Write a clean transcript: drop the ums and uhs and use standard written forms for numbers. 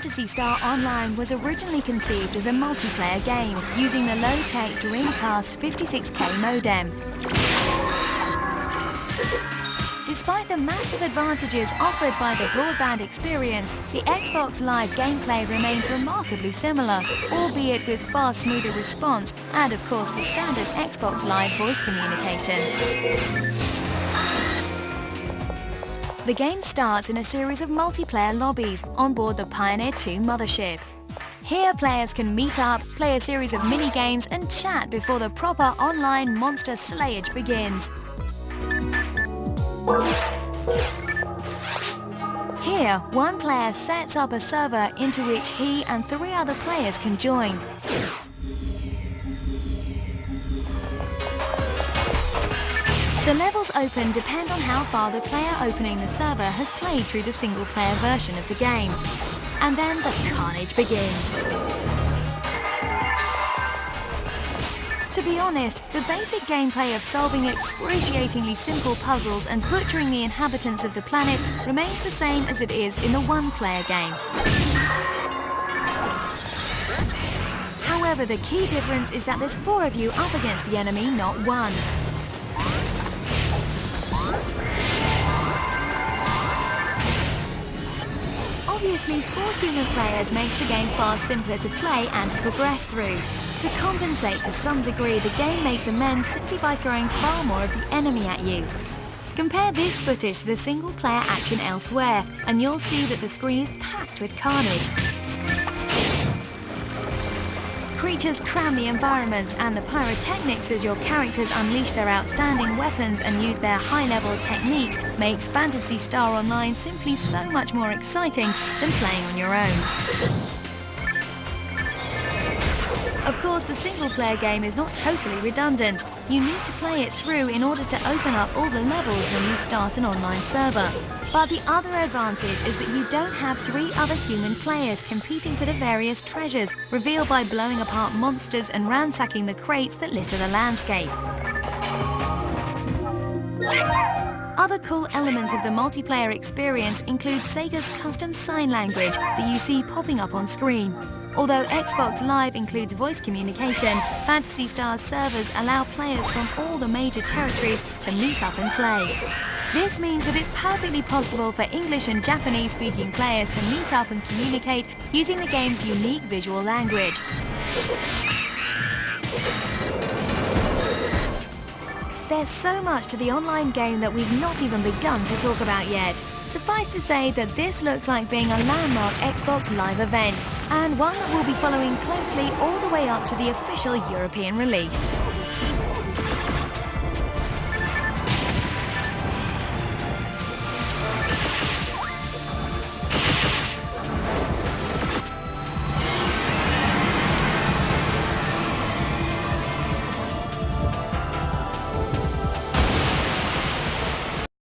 Phantasy Star Online was originally conceived as a multiplayer game using the low-tech Dreamcast 56K modem. Despite the massive advantages offered by the broadband experience, the Xbox Live gameplay remains remarkably similar, albeit with far smoother response and, of course, the standard Xbox Live voice communication. The game starts in a series of multiplayer lobbies on board the I&II mothership. Here, players can meet up, play a series of mini-games and chat before the proper online monster slayage begins. Here, one player sets up a server into which he and 3 other players can join. The levels open depend on how far the player opening the server has played through the single-player version of the game. And then the carnage begins. To be honest, the basic gameplay of solving excruciatingly simple puzzles and butchering the inhabitants of the planet remains the same as it is in the one-player game. However, the key difference is that there's 4 of you up against the enemy, not 1. Obviously, 4 human players makes the game far simpler to play and to progress through. To compensate to some degree, the game makes amends simply by throwing far more of the enemy at you. Compare this footage to the single-player action elsewhere, and you'll see that the screen is packed with carnage. Creatures cram the environments, and the pyrotechnics as your characters unleash their outstanding weapons and use their high-level techniques makes Phantasy Star Online simply so much more exciting than playing on your own. Of course, the single-player game is not totally redundant. You need to play it through in order to open up all the levels when you start an online server. But the other advantage is that you don't have 3 other human players competing for the various treasures revealed by blowing apart monsters and ransacking the crates that litter the landscape. Other cool elements of the multiplayer experience include Sega's custom sign language that you see popping up on screen. Although Xbox Live includes voice communication, Phantasy Star's servers allow players from all the major territories to meet up and play. This means that it's perfectly possible for English and Japanese-speaking players to meet up and communicate using the game's unique visual language. There's so much to the online game that we've not even begun to talk about yet. Suffice to say that this looks like being a landmark Xbox Live event, and one that we'll be following closely all the way up to the official European release.